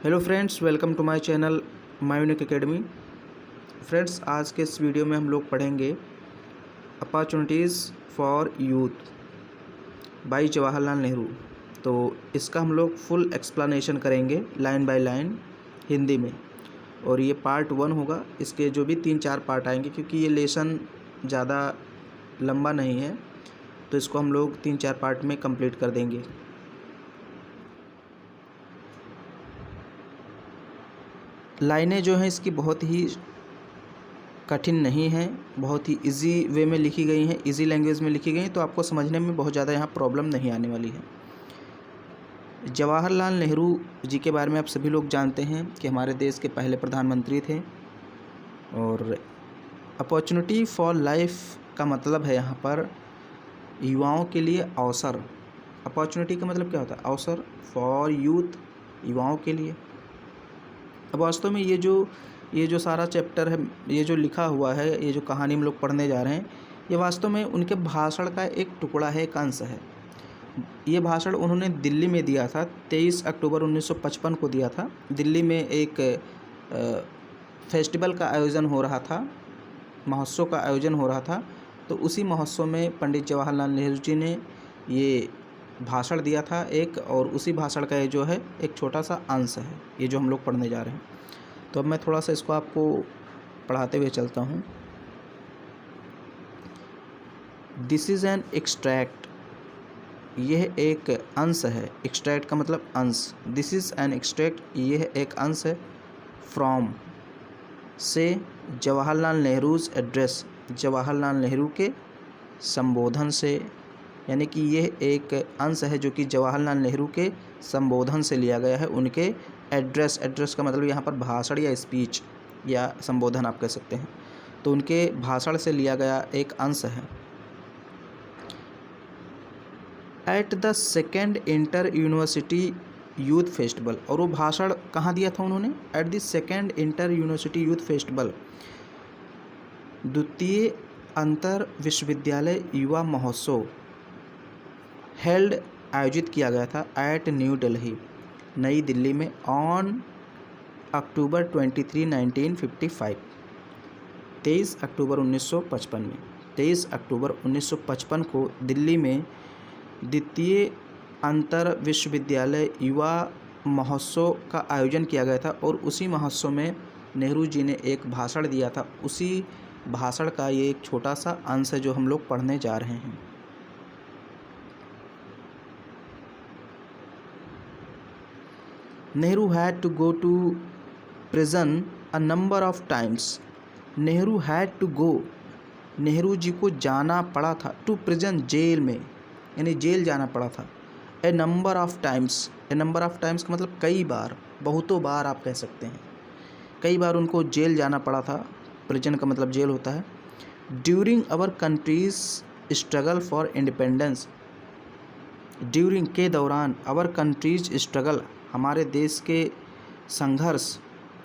Hello friends, welcome to my channel my unique academy. Friends, आज के इस वीडियो में हम लोग पढ़ेंगे opportunities for youth by Jawaharlal Nehru. तो इसका हम लोग फुल एक्सप्लेनेशन करेंगे लाइन बाय लाइन हिंदी में, और ये पार्ट 1 होगा। इसके जो भी 3-4 पार्ट आएंगे, क्योंकि ये लेसन ज़्यादा लंबा नहीं है, तो इसको हम लोग 3-4 पार्ट में कंप्लीट कर देंगे। लाइनें जो हैं इसकी बहुत ही कठिन नहीं हैं, बहुत ही इजी वे में लिखी गई हैं, इजी लैंग्वेज में लिखी गई हैं, तो आपको समझने में बहुत ज़्यादा यहाँ प्रॉब्लम नहीं आने वाली है। जवाहरलाल नेहरू जी के बारे में आप सभी लोग जानते हैं कि हमारे देश के पहले प्रधानमंत्री थे। और अपॉर्चुनिटी फॉर लाइफ का मतलब है यहाँ पर युवाओं के लिए अवसर। अपॉर्चुनिटी का मतलब क्या होता है? अवसर। फॉर यूथ, युवाओं के लिए। अब वास्तव में ये जो सारा चैप्टर है, ये जो लिखा हुआ है, ये जो कहानी हम लोग पढ़ने जा रहे हैं, ये वास्तव में उनके भाषण का एक टुकड़ा है, एक अंश है। ये भाषण उन्होंने दिल्ली में दिया था, 23 अक्टूबर 1955 को दिया था। दिल्ली में एक फेस्टिवल का आयोजन हो रहा था, महोत्सव का आयोजन हो रहा था। तो उसी महोत्सव में पंडित जवाहरलाल नेहरू जी ने ये भाषण दिया था एक, और उसी भाषण का ये जो है एक छोटा सा अंश है, ये जो हम लोग पढ़ने जा रहे हैं। तो अब मैं थोड़ा सा इसको आपको पढ़ाते हुए चलता हूँ। दिस इज़ एन एक्सट्रैक्ट, यह एक अंश है। एक्सट्रैक्ट का मतलब अंश। दिस इज़ एन एक्सट्रैक्ट, यह एक अंश है। फ्रॉम से जवाहरलाल नेहरूज़ एड्रेस, जवाहरलाल नेहरू के संबोधन से, यानी कि यह एक अंश है जो कि जवाहरलाल नेहरू के संबोधन से लिया गया है। उनके एड्रेस, एड्रेस का मतलब यहाँ पर भाषण या स्पीच या संबोधन आप कह सकते हैं, तो उनके भाषण से लिया गया एक अंश है। At the second inter university youth festival, और वो भाषण कहाँ दिया था उन्होंने? At the second inter university youth festival, द्वितीय अंतर विश्वविद्यालय युवा महोत्सव हेल्ड, आयोजित किया गया था। एट न्यू दिल्ली, नई दिल्ली में, ऑन अक्टूबर 23, 1955, 23 अक्टूबर 1955 में, 23 अक्टूबर 1955 को दिल्ली में द्वितीय अंतर विश्वविद्यालय युवा महोत्सव का आयोजन किया गया था। और उसी महोत्सव में नेहरू जी ने एक भाषण दिया था। उसी भाषण का ये एक छोटा सा अंश है जो हम लोग पढ़ने जा रहे हैं। Nehru had to go to prison a number of times. Nehru had to go, Nehru ji को जाना पड़ा था, टू प्रिजन, जेल में, यानी जेल जाना पड़ा था। A number of times, a number of times का मतलब कई बार, बहुतों बार आप कह सकते हैं। कई बार उनको जेल जाना पड़ा था। प्रिजन का मतलब जेल होता है। During our country's struggle for independence, during के दौरान, आवर कंट्रीज स्ट्रगल, हमारे देश के संघर्ष,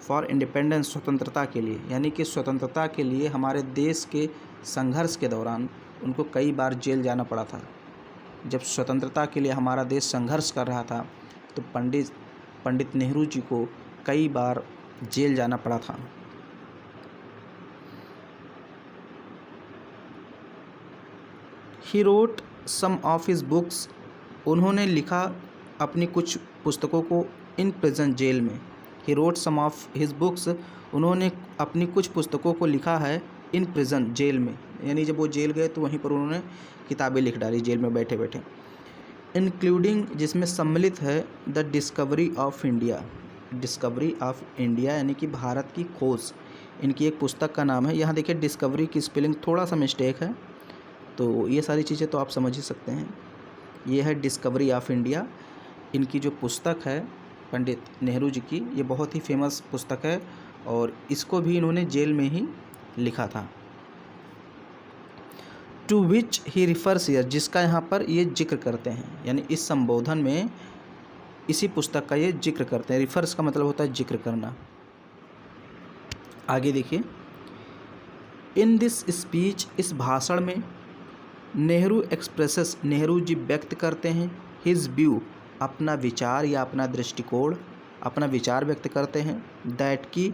फॉर इंडिपेंडेंस, स्वतंत्रता के लिए, यानी कि स्वतंत्रता के लिए हमारे देश के संघर्ष के दौरान उनको कई बार जेल जाना पड़ा था। जब स्वतंत्रता के लिए हमारा देश संघर्ष कर रहा था, तो पंडित नेहरू जी को कई बार जेल जाना पड़ा था। He road some of his books, उन्होंने लिखा अपनी कुछ पुस्तकों को, इन प्रिजन, जेल में। ही road some of his books, उन्होंने अपनी कुछ पुस्तकों को लिखा है, इन प्रिजन, जेल में, यानी जब वो जेल गए तो वहीं पर उन्होंने किताबें लिख डाली जेल में बैठे बैठे। इंक्लूडिंग, जिसमें सम्मिलित है, the discovery of India, discovery of India यानी कि भारत की खोज, इनकी एक पुस्तक का नाम है। यहाँ देखिए डिस्कवरी की स्पेलिंग थोड़ा सा मिस्टेक है, तो ये सारी चीज़ें तो आप समझ ही सकते हैं। ये है डिस्कवरी ऑफ इंडिया, इनकी जो पुस्तक है पंडित नेहरू जी की, ये बहुत ही फेमस पुस्तक है, और इसको भी इन्होंने जेल में ही लिखा था। To which he refers here, जिसका यहाँ पर ये जिक्र करते हैं, यानी इस संबोधन में इसी पुस्तक का ये जिक्र करते हैं। रिफर्स का मतलब होता है जिक्र करना। आगे देखिए, इन दिस स्पीच, इस भाषण में, नेहरू एक्सप्रेसेस, नेहरू जी व्यक्त करते हैं, हिज व्यू, अपना विचार या अपना दृष्टिकोण, अपना विचार व्यक्त करते हैं। दैट की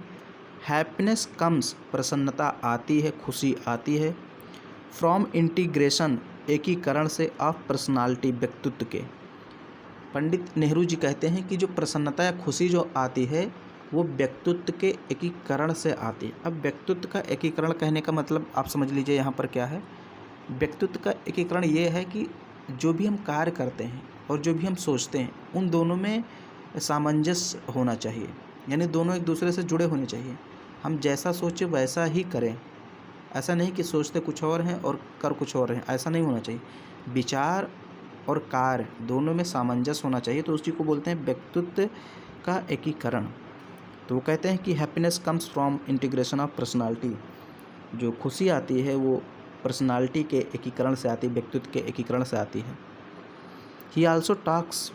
हैप्पीनेस कम्स, प्रसन्नता आती है, खुशी आती है। फ्रॉम इंटीग्रेशन, एकीकरण से, ऑफ पर्सनालिटी, व्यक्तित्व के। पंडित नेहरू जी कहते हैं कि जो प्रसन्नता या खुशी जो आती है वो व्यक्तित्व के एकीकरण से आती है। अब व्यक्तित्व का एकीकरण कहने का मतलब आप समझ लीजिए यहाँ पर क्या है। व्यक्तित्व का एकीकरण ये है कि जो भी हम कार्य करते हैं और जो भी हम सोचते हैं उन दोनों में सामंजस्य होना चाहिए, यानी दोनों एक दूसरे से जुड़े होने चाहिए। हम जैसा सोचें वैसा ही करें, ऐसा नहीं कि सोचते कुछ और हैं और कर कुछ और हैं, ऐसा नहीं होना चाहिए। विचार और कार्य दोनों में सामंजस्य होना चाहिए, तो उसी को बोलते हैं व्यक्तित्व का एकीकरण। तो वो कहते हैं कि happiness comes from integration of personality, जो खुशी आती है वो पर्सनालिटी के एकीकरण से आती है, व्यक्तित्व के एकीकरण से आती है। ही आल्सो टॉक्स,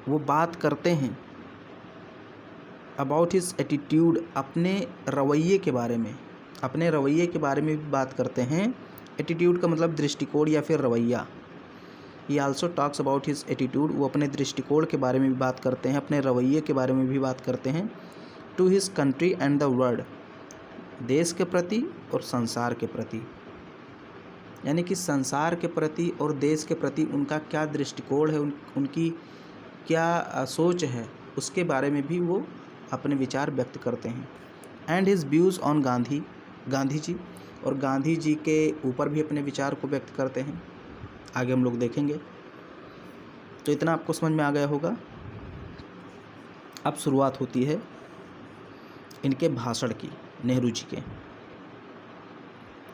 वो बात करते हैं, अबाउट हिज एटीट्यूड, अपने रवैये के बारे में, अपने रवैये के बारे में भी बात करते हैं। एटीट्यूड का मतलब दृष्टिकोण या फिर रवैया। ही also talks about his attitude, वो अपने दृष्टिकोण के बारे में भी बात करते हैं, अपने रवैये के बारे में भी बात करते हैं। To his country and the world, देश के प्रति और संसार के प्रति, यानी कि संसार के प्रति और देश के प्रति उनका क्या दृष्टिकोण है, उनकी क्या सोच है, उसके बारे में भी वो अपने विचार व्यक्त करते हैं। And his views on Gandhi, Gandhi ji, और गांधी जी के ऊपर भी अपने विचार को व्यक्त करते हैं। आगे हम लोग देखेंगे। तो इतना आपको समझ में आ गया होगा। अब शुरुआत होती है इनके भाषण की, नेहरू जी के।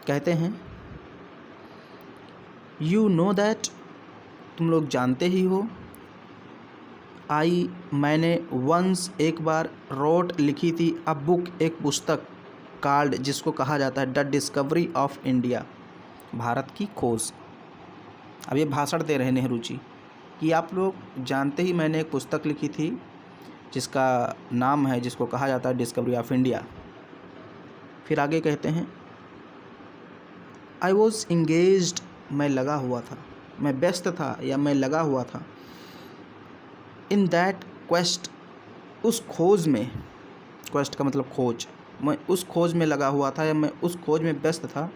कहते हैं, यू नो दैट, तुम लोग जानते ही हो, मैंने वंस, एक बार, रोट, लिखी थी, अ बुक, एक पुस्तक, कार्ड, जिसको कहा जाता है the discovery of India, Bharat की खोज। अब ये भाषण दे रहे हैं नेहरू जी कि आप लोग जानते ही मैंने एक पुस्तक लिखी थी जिसका नाम है, जिसको कहा जाता है डिस्कवरी ऑफ इंडिया। फिर आगे कहते हैं, आई वॉज इंगेज्ड, मैं लगा हुआ था, मैं व्यस्त था या मैं लगा हुआ था। इन दैट क्वेस्ट, उस खोज में, क्वेस्ट का मतलब खोज, मैं उस खोज में लगा हुआ था या मैं उस खोज में व्यस्त था।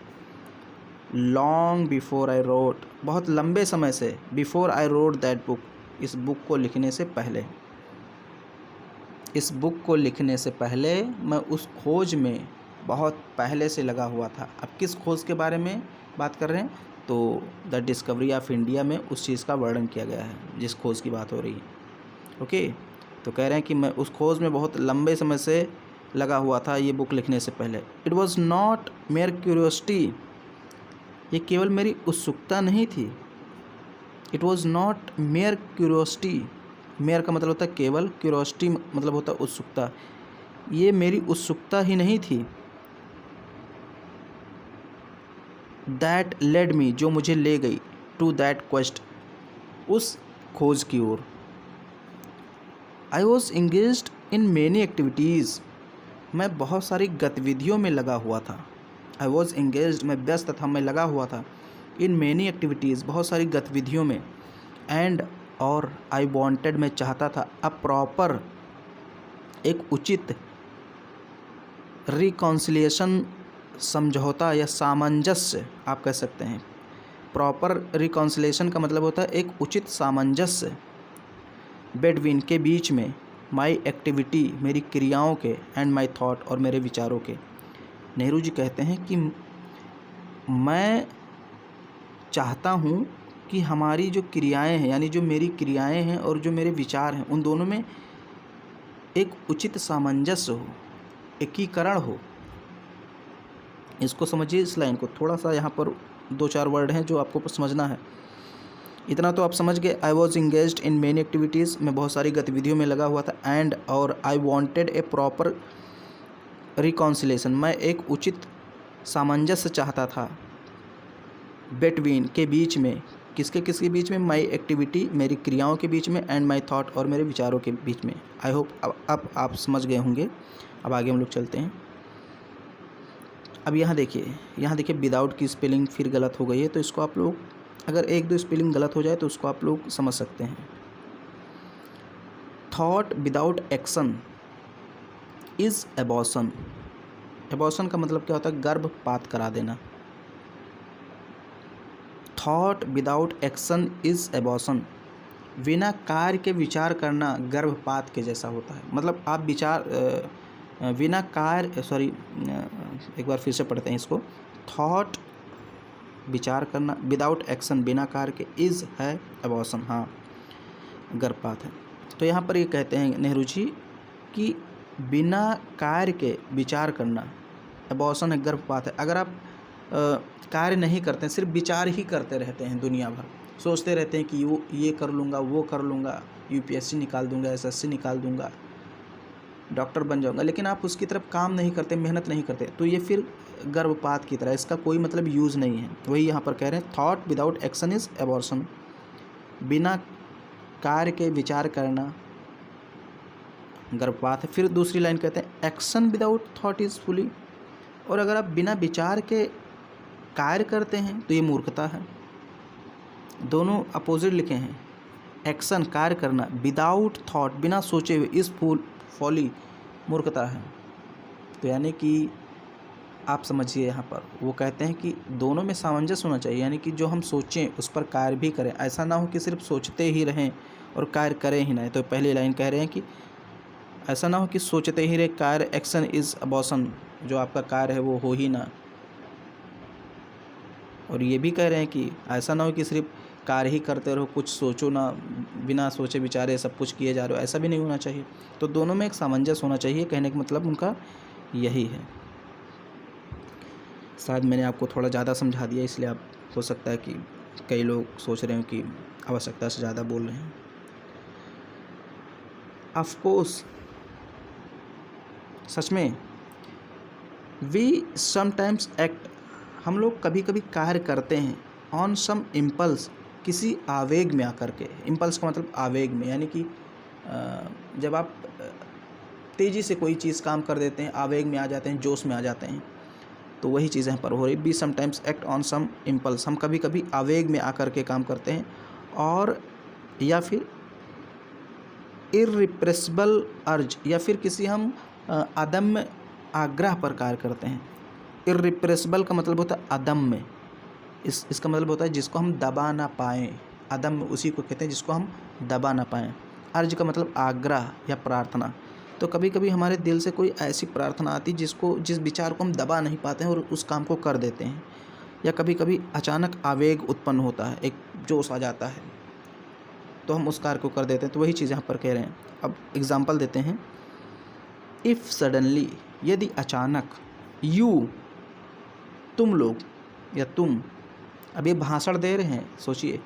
लॉन्ग बिफोर आई रोट, बहुत लंबे समय से, before I wrote that book, इस बुक को लिखने से पहले, इस बुक को लिखने से पहले मैं उस खोज में बहुत पहले से लगा हुआ था। अब किस खोज के बारे में बात कर रहे हैं, तो द डिस्कवरी ऑफ इंडिया में उस चीज़ का वर्णन किया गया है जिस खोज की बात हो रही है। ओके, तो कह रहे हैं कि मैं उस खोज में बहुत लंबे समय से लगा हुआ था ये बुक लिखने से पहले। It was not mayor curiosity, ये केवल मेरी उत्सुकता नहीं थी। It was not mayor curiosity, mayor का मतलब होता है केवल, क्यूरियोसिटी मतलब होता है उत्सुकता, ये मेरी उत्सुकता ही नहीं थी। दैट लेड मी, जो मुझे ले गई, टू दैट क्वेस्ट, उस खोज की ओर। I was engaged in many activities, मैं बहुत सारी गतिविधियों में लगा हुआ था। आई वॉज इंगेज्ड, मैं व्यस्त था, मैं लगा हुआ था। इन मैनी एक्टिविटीज़, बहुत सारी गतिविधियों में। एंड, और आई वॉन्टेड, मैं चाहता था, अ प्रॉपर, एक उचित, रिकॉन्सिलिएशन, समझौता या सामंजस्य आप कह सकते हैं। प्रॉपर रिकॉन्सिलिएशन का मतलब होता है एक उचित सामंजस्य, बिटवीन, के बीच में, माई एक्टिविटी, मेरी क्रियाओं के, एंड माई थॉट, और मेरे विचारों के। नेहरू जी कहते हैं कि मैं चाहता हूँ कि हमारी जो क्रियाएं हैं, यानी जो मेरी क्रियाएं हैं और जो मेरे विचार हैं, उन दोनों में एक उचित सामंजस्य हो, एकीकरण हो। इसको समझिए, इस लाइन को थोड़ा सा, यहाँ पर 2-4 वर्ड हैं जो आपको समझना है। इतना तो आप समझ गए। आई was engaged in many activities, मैं बहुत सारी गतिविधियों में लगा हुआ था। एंड, और I wanted A proper reconciliation, मैं एक उचित सामंजस्य चाहता था। बिटवीन, के बीच में, किसके बीच में, माई एक्टिविटी, मेरी क्रियाओं के बीच में, एंड माई थॉट, और मेरे विचारों के बीच में। आई होप अब आप समझ गए होंगे। अब आगे हम लोग चलते हैं। अब यहाँ देखिए विदाउट की स्पेलिंग फिर गलत हो गई है, तो इसको आप लोग, अगर 1-2 स्पेलिंग गलत हो जाए तो उसको आप लोग समझ सकते हैं। Thought without action is abortion. Abortion का मतलब क्या होता है? गर्भपात करा देना। Thought without action is abortion. बिना कार्य के विचार करना गर्भपात के जैसा होता है। मतलब आप विचार बिना कार्य एक बार फिर से पढ़ते हैं इसको। थॉट विचार करना, विदाउट एक्शन बिना कार्य के, इज़ है एबॉर्शन, हाँ गर्भपात है। तो यहाँ पर ये कहते हैं नेहरू जी कि बिना कार्य के विचार करना एबॉर्शन है, गर्भपात है। अगर आप कार्य नहीं करते हैं, सिर्फ विचार ही करते रहते हैं दुनिया भर, सोचते रहते हैं कि वो ये कर लूँगा, वो कर लूँगा, यूपीएससी निकाल दूँगा, एसएससी निकाल दूँगा, डॉक्टर बन जाऊँगा, लेकिन आप उसकी तरफ काम नहीं करते, मेहनत नहीं करते, तो ये फिर गर्भपात की तरह, इसका कोई मतलब यूज़ नहीं है। वही यहाँ पर कह रहे हैं, thought without action is abortion. बिना कार्य के विचार करना गर्भपात है। फिर दूसरी लाइन कहते हैं, action without thought is fully. और अगर आप बिना विचार के कार्य करते हैं तो ये मूर्खता है। दोनों अपोजिट लिखे हैं। एक्शन कार्य करना, विदाउट थॉट बिना सोचे हुए, इस फॉली मूर्खता है। तो यानी कि आप समझिए, यहाँ पर वो कहते हैं कि दोनों में सामंजस्य होना चाहिए, यानी कि जो हम सोचें उस पर कार्य भी करें। ऐसा ना हो कि सिर्फ सोचते ही रहें और कार्य करें ही ना। तो पहली लाइन कह रहे हैं कि ऐसा ना हो कि सोचते ही रहे, कार्य, एक्शन इज़ अबॉर्शन, जो आपका कार्य है वो हो ही ना। और ये भी कह रहे हैं कि ऐसा ना हो कि सिर्फ कार्य ही करते रहो, कुछ सोचो ना, बिना सोचे विचारे सब कुछ किए जा रहे हो, ऐसा भी नहीं होना चाहिए। तो दोनों में एक सामंजस्य होना चाहिए, कहने का मतलब उनका यही है। शायद मैंने आपको थोड़ा ज़्यादा समझा दिया, इसलिए आप हो सकता है कि कई लोग सोच रहे हो कि आवश्यकता से ज़्यादा बोल रहे हैं। ऑफ कोर्स, सच में, वी समटाइम्स एक्ट, हम लोग कभी कभी कार्य करते हैं, ऑन सम इम्पल्स, किसी आवेग में आकर के। इम्पल्स का मतलब आवेग में, यानी कि जब आप तेज़ी से कोई चीज़ काम कर देते हैं, आवेग में आ जाते हैं, जोश में आ जाते हैं, तो वही चीज़ यहाँ पर हो रही। Be sometimes act on some impulse, हम कभी कभी आवेग में आकर के काम करते हैं, और या फिर इर्रिप्रेसिबल अर्ज, या फिर किसी हम अदम्य आग्रह पर कार्य करते हैं। इर्रिप्रेसिबल का मतलब होता है अदम्य, इसका मतलब होता है जिसको हम दबा ना पाएँ। अदम्य उसी को कहते हैं जिसको हम दबा ना पाएँ। अर्ज का मतलब आग्रह या प्रार्थना। तो कभी कभी हमारे दिल से कोई ऐसी प्रार्थना आती जिस विचार को हम दबा नहीं पाते हैं और उस काम को कर देते हैं। या कभी कभी अचानक आवेग उत्पन्न होता है, एक जोश आ जाता है, तो हम उस कार्य को कर देते हैं। तो वही चीज़ यहाँ पर कह रहे हैं। अब एग्जाम्पल देते हैं। इफ़ सडनली, यदि अचानक, यू, तुम लोग या तुम, अब ये भाषण दे रहे हैं, सोचिए।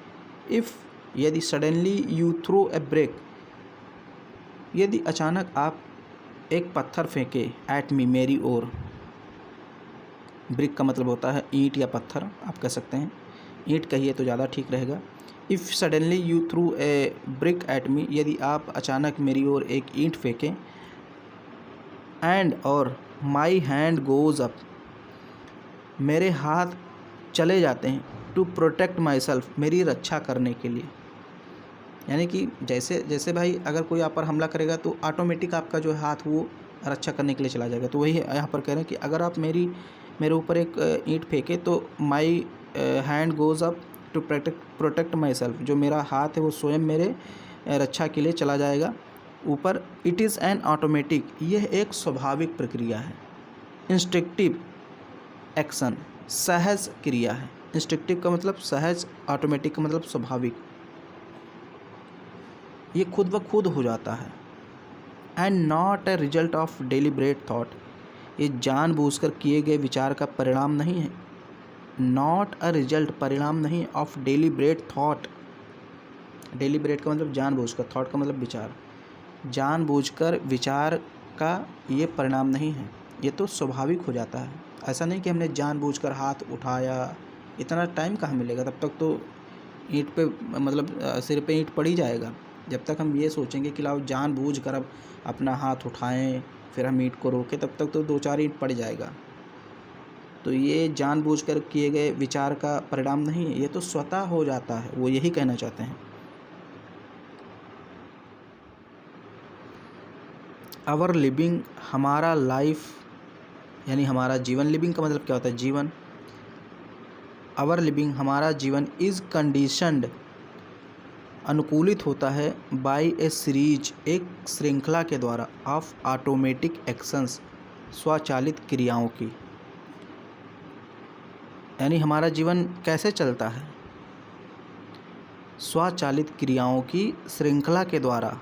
इफ़, यदि, suddenly you throw a brick, यदि अचानक आप एक पत्थर फेंके, एट मी, मेरी ओर। ब्रिक का मतलब होता है ईंट या पत्थर, आप कह सकते हैं, ईंट कहिए तो ज़्यादा ठीक रहेगा। If suddenly you through a brick at me, यदि आप अचानक मेरी ओर एक ईंट फेंकें, एंड, और, माई हैंड गोज़ अप, मेरे हाथ चले जाते हैं, टू प्रोटेक्ट माई सेल्फ, मेरी रक्षा करने के लिए। यानी कि जैसे भाई अगर कोई आप पर हमला करेगा तो ऑटोमेटिक आपका जो हाथ वो रक्षा करने के लिए चला जाएगा। तो वही यहाँ पर कह रहे हैं कि अगर आप मेरे ऊपर एक ईंट फेंके तो my hand goes up to protect myself, जो मेरा हाथ है वो स्वयं मेरे रक्षा के लिए चला जाएगा ऊपर। इट इज़ एन ऑटोमेटिक, यह एक स्वाभाविक प्रक्रिया है। इंस्टिंक्टिव एक्शन, सहज क्रिया है। इंस्टिंक्टिव का मतलब सहज, ऑटोमेटिक का मतलब स्वाभाविक, ये खुद ब खुद हो जाता है। And not a result of deliberate thought, ये जानबूझकर किए गए विचार का परिणाम नहीं है। नॉट अ रिजल्ट, परिणाम नहीं, ऑफ डेलिब्रेट थॉट। डेलिब्रेट का मतलब जानबूझकर, थॉट का मतलब विचार। जानबूझकर विचार का ये परिणाम नहीं है, ये तो स्वाभाविक हो जाता है। ऐसा नहीं कि हमने जानबूझकर हाथ उठाया, इतना टाइम कहाँ मिलेगा, तब तक तो ईंट पे मतलब सिर पे ईंट पड़ ही जाएगा। जब तक हम ये सोचेंगे कि लाओ जानबूझकर अब अपना हाथ उठाएं, फिर हम ईंट को रोकें, तब तक तो 2-4 ईंट पड़ जाएगा। तो ये जानबूझकर किए गए विचार का परिणाम नहीं है, ये तो स्वतः हो जाता है। वो यही कहना चाहते हैं। आवर लिविंग, हमारा लाइफ यानी हमारा जीवन, लिविंग का मतलब क्या होता है? जीवन। आवर लिविंग, हमारा जीवन, इज़ कंडीशनड, अनुकूलित होता है, बाय ए सीरीज, एक श्रृंखला के द्वारा, ऑफ ऑटोमेटिक एक्शंस, स्वचालित क्रियाओं की। यानी हमारा जीवन कैसे चलता है? स्वचालित क्रियाओं की श्रृंखला के द्वारा।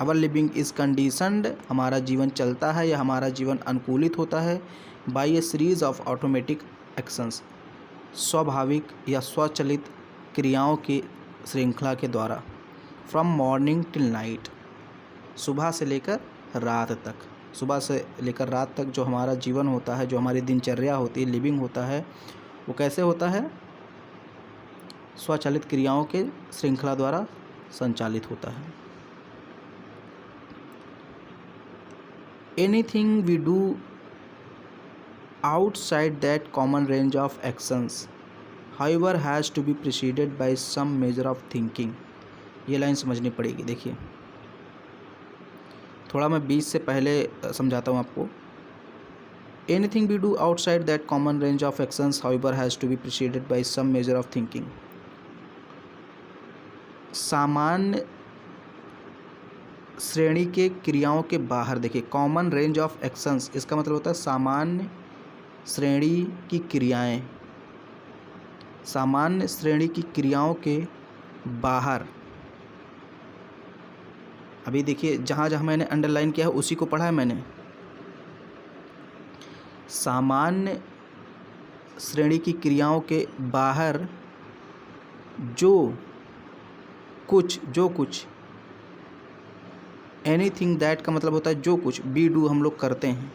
आवर लिविंग इज़ कंडीशनड, हमारा जीवन चलता है या हमारा जीवन अनुकूलित होता है, by a series of automatic actions, स्वाभाविक या स्वचालित क्रियाओं की श्रृंखला के द्वारा, फ्रॉम मॉर्निंग टिल नाइट, सुबह से लेकर रात तक। सुबह से लेकर रात तक जो हमारा जीवन होता है, जो हमारी दिनचर्या होती है, लिविंग होता है, वो कैसे होता है? स्वचालित क्रियाओं के श्रृंखला द्वारा संचालित होता है। Anything we do outside that common range of actions, however, has to be preceded by some measure of thinking। ये लाइन समझनी पड़ेगी। देखिए, थोड़ा मैं बीच से पहले समझाता हूँ आपको। Anything we do outside that common range of actions, however, has to be preceded by some measure of thinking। सामान्य श्रेणी के क्रियाओं के बाहर, देखिए, कॉमन रेंज ऑफ एक्शंस, इसका मतलब होता है सामान्य श्रेणी की क्रियाएं, सामान्य श्रेणी की क्रियाओं के बाहर। अभी देखिए, जहाँ जहाँ मैंने अंडरलाइन किया है उसी को पढ़ा है मैंने। सामान्य श्रेणी की क्रियाओं के बाहर जो कुछ एनीथिंग दैट का मतलब होता है जो कुछ, बी डू हम लोग करते हैं।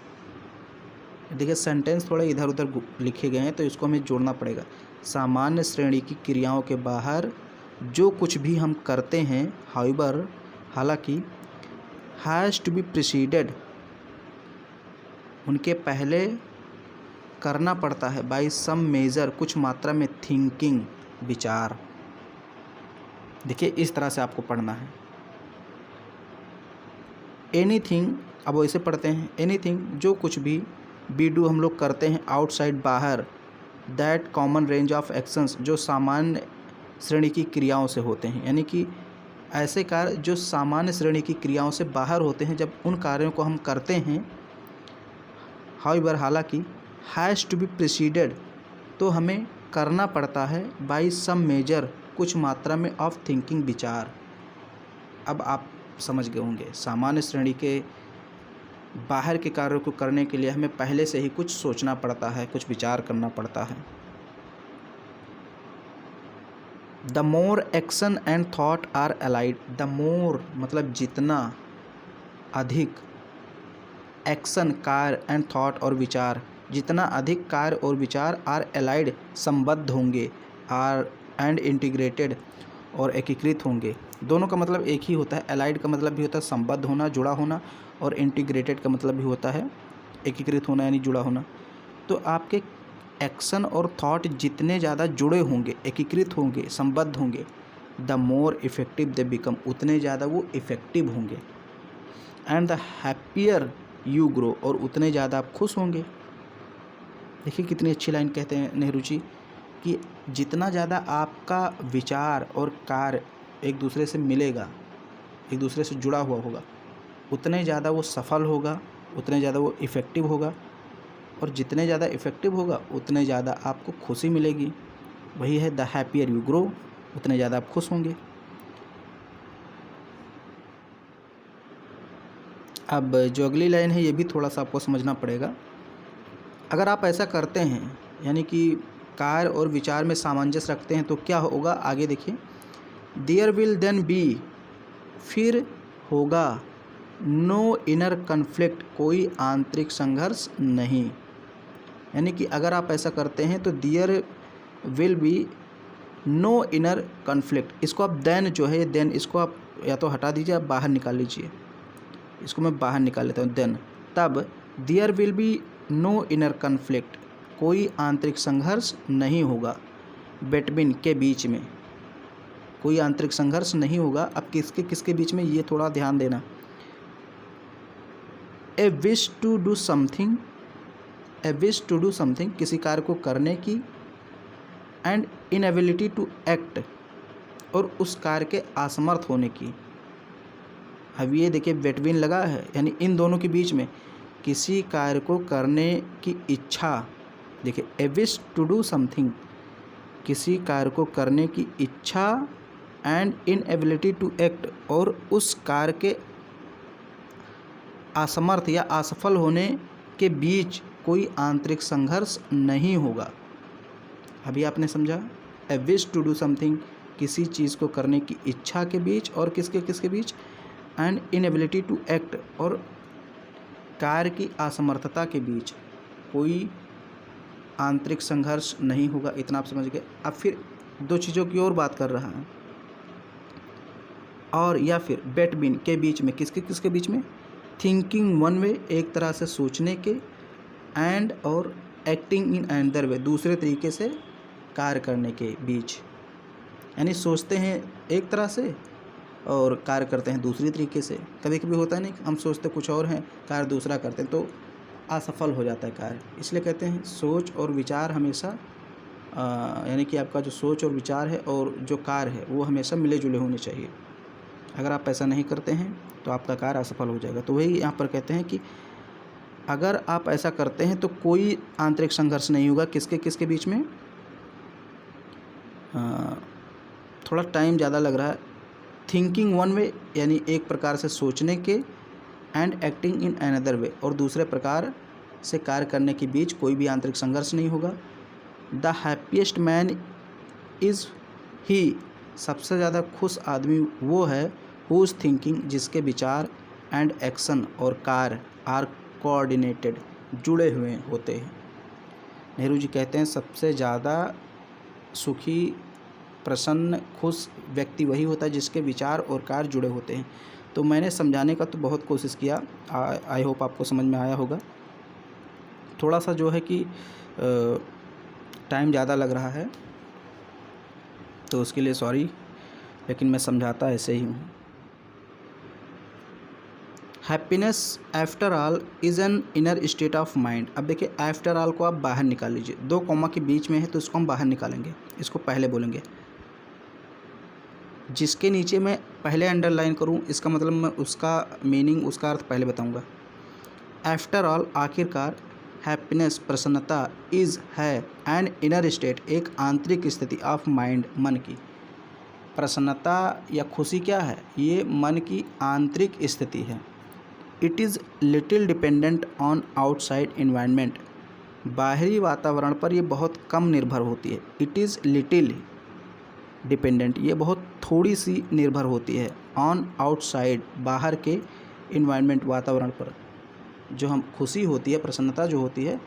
देखिए, सेंटेंस थोड़ा इधर उधर लिखे गए हैं तो इसको हमें जोड़ना पड़ेगा। सामान्य श्रेणी की क्रियाओं के बाहर जो कुछ भी हम करते हैं, हाउएवर, हालांकि, हैज़ टू बी प्रीसीडेड, उनके पहले करना पड़ता है, बाय सम मेजर, कुछ मात्रा में, थिंकिंग, विचार। देखिए, इस तरह से आपको पढ़ना है। एनीथिंग, अब वैसे पढ़ते हैं, एनीथिंग, जो कुछ भी, बी डू हम लोग करते हैं, आउटसाइड, बाहर, that common range of actions, जो सामान्य श्रेणी की क्रियाओं से होते हैं। यानी कि ऐसे कार्य जो सामान्य श्रेणी की क्रियाओं से बाहर होते हैं, जब उन कार्यों को हम करते हैं, हाउएवर, हालांकि, हैज़ टू बी प्रीसीडेड, तो हमें करना पड़ता है, बाय सम मेजर, कुछ मात्रा में, ऑफ थिंकिंग, विचार। अब आप समझ गए होंगे, सामान्य श्रेणी के बाहर के कार्यों को करने के लिए हमें पहले से ही कुछ सोचना पड़ता है, कुछ विचार करना पड़ता है। The more action and thought are allied, the more मतलब जितना अधिक, एक्शन कार्य, एंड थॉट और विचार, जितना अधिक कार्य और विचार, आर अलाइड संबद्ध होंगे, आर एंड इंटीग्रेटेड और एकीकृत होंगे। दोनों का मतलब एक ही होता है। अलाइड का मतलब भी होता है संबद्ध होना, जुड़ा होना, और इंटीग्रेटेड का मतलब भी होता है एकीकृत होना यानी जुड़ा होना। तो आपके एक्शन और थॉट जितने ज़्यादा जुड़े होंगे, एकीकृत होंगे, संबद्ध होंगे, the more effective they become, उतने ज़्यादा वो इफ़ेक्टिव होंगे। And the happier you grow, और उतने ज़्यादा आप खुश होंगे। देखिए कितनी अच्छी लाइन कहते हैं नेहरू जी कि जितना ज़्यादा आपका विचार और कार्य एक दूसरे से मिलेगा, एक दूसरे से जुड़ा हुआ होगा, उतने ज़्यादा वो सफल होगा, उतने ज़्यादा वो इफ़ेक्टिव होगा, और जितने ज़्यादा इफ़ेक्टिव होगा उतने ज़्यादा आपको खुशी मिलेगी। वही है द हैप्पियर यू ग्रो, उतने ज़्यादा आप खुश होंगे। अब जो अगली लाइन है ये भी थोड़ा सा आपको समझना पड़ेगा। अगर आप ऐसा करते हैं, यानी कि कार्य और विचार में सामंजस्य रखते हैं, तो क्या होगा आगे देखिए। देयर विल देन बी, फिर होगा, नो इनर कन्फ्लिक्ट, कोई आंतरिक संघर्ष नहीं। यानी कि अगर आप ऐसा करते हैं तो there will be no inner conflict, इसको आप देन जो है, देन इसको आप या तो हटा दीजिए, आप बाहर निकाल लीजिए, इसको मैं बाहर निकाल लेता हूँ, देन, तब there will be no inner conflict, कोई आंतरिक संघर्ष नहीं होगा, बिटवीन के बीच में कोई आंतरिक संघर्ष नहीं होगा। अब किसके किसके बीच में, ये थोड़ा ध्यान देना। A wish to do something, a wish to do something किसी कार्य को करने की, एंड इनएबिलिटी टू एक्ट और उस कार्य के असमर्थ होने की। अब ये देखिए बिटवीन लगा है, यानी इन दोनों के बीच में किसी कार्य को करने की इच्छा। देखिए a wish to do something किसी कार्य को करने की इच्छा, एंड इनएबिलिटी टू एक्ट और उस कार्य के असमर्थ या असफल होने के बीच कोई आंतरिक संघर्ष नहीं होगा। अभी आपने समझा, a wish to do something किसी चीज़ को करने की इच्छा के बीच और किसके बीच, एंड इनएबिलिटी टू एक्ट और कार्य की असमर्थता के बीच कोई आंतरिक संघर्ष नहीं होगा। इतना आप समझ गए। अब फिर दो चीज़ों की और बात कर रहा है, और या फिर बिटवीन के बीच में किसके बीच में, थिंकिंग वन वे एक तरह से सोचने के, एंड और एक्टिंग इन अनदर वे दूसरे तरीके से कार्य करने के बीच। यानी सोचते हैं एक तरह से और कार्य करते हैं दूसरी तरीके से। कभी कभी होता है नहीं, हम सोचते कुछ और हैं, कार्य दूसरा करते हैं, तो असफल हो जाता है कार्य। इसलिए कहते हैं सोच और विचार हमेशा यानी कि आपका जो सोच और विचार है और जो कार्य है वो हमेशा मिले जुले होने चाहिए। अगर आप ऐसा नहीं करते हैं तो आपका कार्य असफल हो जाएगा। तो वही यहाँ पर कहते हैं कि अगर आप ऐसा करते हैं तो कोई आंतरिक संघर्ष नहीं होगा किसके बीच में। थोड़ा टाइम ज़्यादा लग रहा है। थिंकिंग वन वे यानी एक प्रकार से सोचने के, and acting in another way और दूसरे प्रकार से कार्य करने के बीच कोई भी आंतरिक संघर्ष नहीं होगा। द हैप्पीएस्ट मैन इज़ ही सबसे ज़्यादा खुश आदमी वो है हुज थिंकिंग जिसके विचार एंड एक्शन और कार्य आर कोऑर्डिनेटेड जुड़े हुए होते हैं। नेहरू जी कहते हैं सबसे ज़्यादा सुखी, प्रसन्न, खुश व्यक्ति वही होता है जिसके विचार और कार्य जुड़े होते हैं। तो मैंने समझाने का तो बहुत कोशिश किया, आई होप आपको समझ में आया होगा। थोड़ा सा जो है कि टाइम ज़्यादा लग रहा है तो उसके लिए सॉरी, लेकिन मैं समझाता ऐसे ही हूँ। Happiness after all is an inner state of mind. अब देखिए आफ्टर ऑल को आप बाहर निकाल लीजिए, दो कॉमा के बीच में है तो इसको हम बाहर निकालेंगे, इसको पहले बोलेंगे। जिसके नीचे मैं पहले अंडरलाइन करूं इसका मतलब मैं उसका मीनिंग, उसका अर्थ पहले बताऊंगा। आफ्टर ऑल आखिरकार, हैप्पीनेस प्रसन्नता, इज़ है एन इनर स्टेट एक आंतरिक स्थिति ऑफ माइंड मन की। प्रसन्नता या खुशी क्या है, ये मन की आंतरिक स्थिति है। It is little dependent on outside environment, बाहरी वातावरण पर ये बहुत कम निर्भर होती है। इट इज़ लिटिल डिपेंडेंट, ये बहुत थोड़ी सी निर्भर होती है। ऑन आउटसाइड, बाहर के इन्वायरमेंट, वातावरण पर। जो हम खुशी होती है, प्रसन्नता जो होती है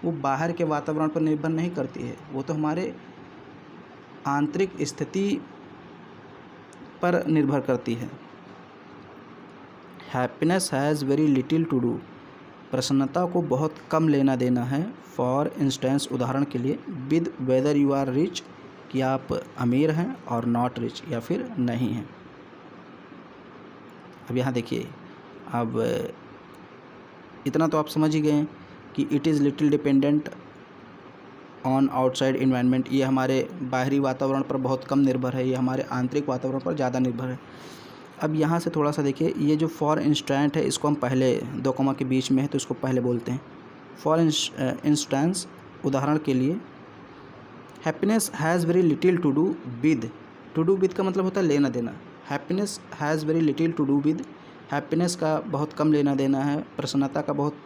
वो बाहर के वातावरण पर निर्भर नहीं करती है, वो तो हमारे आंतरिक स्थिति पर निर्भर करती है। Happiness has very little to do, प्रसन्नता को बहुत कम लेना देना है। फॉर इंस्टेंस, उदाहरण के लिए, with whether you are rich, कि आप अमीर हैं, और नॉट रिच, या फिर नहीं हैं। अब यहाँ देखिए, अब इतना तो आप समझ ही गए हैं कि it is little dependent on outside environment, ये हमारे बाहरी वातावरण पर बहुत कम निर्भर है, ये हमारे आंतरिक वातावरण पर ज़्यादा निर्भर है। अब यहाँ से थोड़ा सा देखिए, ये जो फॉर इंस्टेंट है इसको हम पहले, दो कॉमा के बीच में है तो इसको पहले बोलते हैं। फॉर इंस्टेंस, उदाहरण के लिए, happiness has very little to do with, to do with का मतलब होता है लेना देना। Happiness has very little to do with, happiness का बहुत कम लेना देना है, प्रसन्नता का बहुत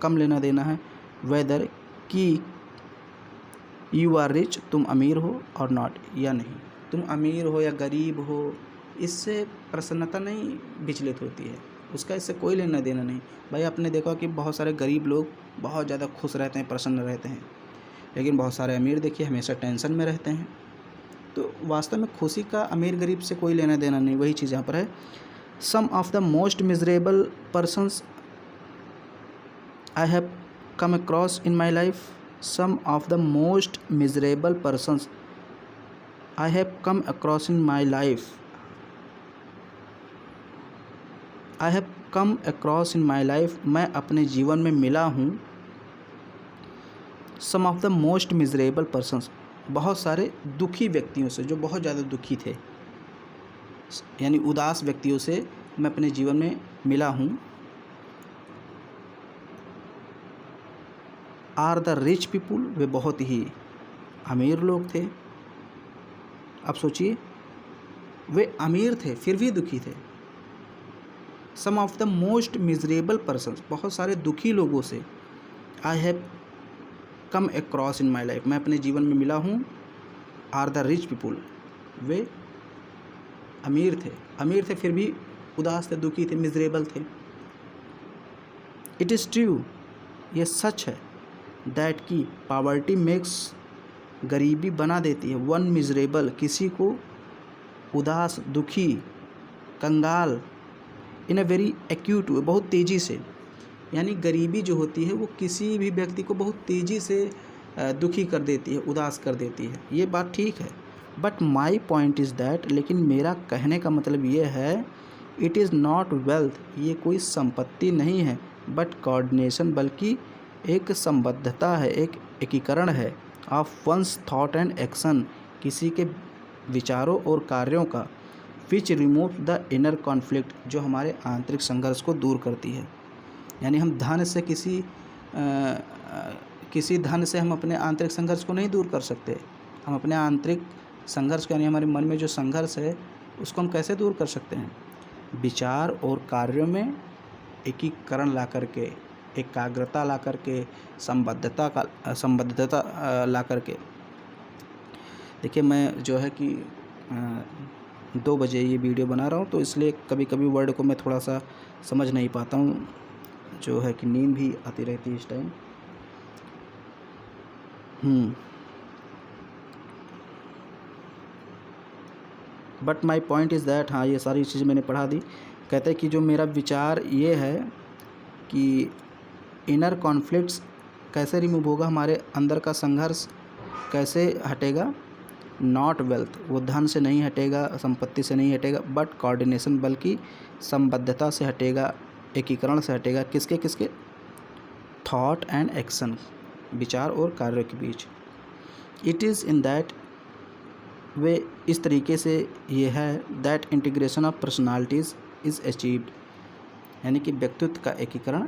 कम लेना देना है। वेदर, कि यू आर रिच, तुम अमीर हो, और नॉट, या नहीं, तुम अमीर हो या गरीब हो, इससे प्रसन्नता नहीं विचलित होती है, उसका इससे कोई लेना देना नहीं। भाई आपने देखा कि बहुत सारे गरीब लोग बहुत ज़्यादा खुश रहते हैं, प्रसन्न रहते हैं, लेकिन बहुत सारे अमीर देखिए हमेशा टेंशन में रहते हैं। तो वास्तव में खुशी का अमीर गरीब से कोई लेना देना नहीं, वही चीज़ यहाँ पर है। Some of the most miserable persons I have come across in my life, some of the most miserable persons I have come across in my life. I have come across in my life, मैं अपने जीवन में मिला हूँ some of the most miserable persons, बहुत सारे दुखी व्यक्तियों से जो बहुत ज़्यादा दुखी थे, यानी उदास व्यक्तियों से मैं अपने जीवन में मिला हूँ। आर द रिच पीपुल, वे बहुत ही अमीर लोग थे। अब सोचिए, वे अमीर थे फिर भी दुखी थे। Some of the most miserable persons, बहुत सारे दुखी लोगों से। I have come across in my life, मैं अपने जीवन में मिला हूँ। आर द रिच पीपुल, वे अमीर थे फिर भी उदास थे, दुखी थे, मिजरेबल थे। इट इज़ ट्रू, ये सच है, दैट की पावर्टी मेक्स, गरीबी बना देती है, वन मिजरेबल, किसी को उदास, दुखी, कंगाल, इन अ वेरी एक्यूट वे, बहुत तेज़ी से। यानी गरीबी जो होती है वो किसी भी व्यक्ति को बहुत तेज़ी से दुखी कर देती है, उदास कर देती है, ये बात ठीक है। But my point is that, लेकिन मेरा कहने का मतलब ये है, इट इज़ नॉट वेल्थ, ये कोई संपत्ति नहीं है, बट कोऑर्डिनेशन, बल्कि एक संबद्धता है, एक एकीकरण है, of one's thought and action, किसी के विचारों और कार्यों का, which remove the inner conflict, जो हमारे आंतरिक संघर्ष को दूर करती है। यानी हम धन से किसी धन से हम अपने आंतरिक संघर्ष को नहीं दूर कर सकते। हम अपने आंतरिक संघर्ष को, यानी हमारे मन में जो संघर्ष है उसको हम कैसे दूर कर सकते हैं? विचार और कार्यों में एकीकरण ला करके, एकाग्रता ला करके, संबद्धता ला करके। देखिए, मैं जो है कि 2 बजे ये वीडियो बना रहा हूँ, तो इसलिए कभी कभी वर्ड को मैं थोड़ा सा समझ नहीं पाता हूँ, जो है कि नींद भी आती रहती है इस time. But my point is that, हाँ, ये सारी चीज़ मैंने पढ़ा दी। कहते हैं कि जो मेरा विचार ये है कि इनर कॉन्फ्लिक्ट्स कैसे रिमूव होगा, हमारे अंदर का संघर्ष कैसे हटेगा। नॉट वेल्थ, वो धन से नहीं हटेगा, संपत्ति से नहीं हटेगा, बट कोऑर्डिनेशन, बल्कि संबद्धता से हटेगा, एकीकरण से हटेगा। किसके किसके? थॉट एंड एक्शन, विचार और कार्य के बीच। It is in that way, इस तरीके से ये है, that integration of personalities is achieved, यानी कि व्यक्तित्व का एकीकरण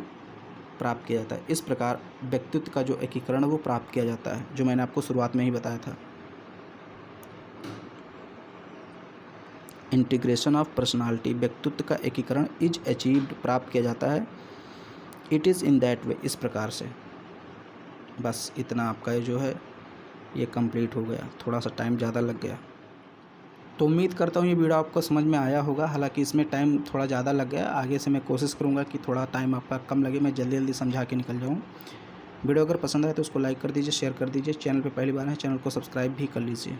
प्राप्त किया जाता है। इस प्रकार व्यक्तित्व का जो एकीकरण वो प्राप्त किया जाता है, जो मैंने आपको शुरुआत में ही बताया था। इंटीग्रेशन ऑफ पर्सनालिटी, व्यक्तित्व का एकीकरण, इज अचीव्ड, प्राप्त किया जाता है। It is in that way, इस प्रकार से। बस इतना आपका जो है ये कंप्लीट हो गया, थोड़ा सा टाइम ज़्यादा लग गया। तो उम्मीद करता हूँ ये वीडियो आपको समझ में आया होगा। हालांकि इसमें टाइम थोड़ा ज़्यादा लग गया, आगे से मैं कोशिश करूँगा कि थोड़ा टाइम आपका कम लगे, मैं जल्दी जल्दी समझा के निकल जाऊँ। वीडियो अगर पसंद आए तो उसको लाइक कर दीजिए, शेयर कर दीजिए। चैनल पे पहली बार है, चैनल को सब्सक्राइब भी कर लीजिए।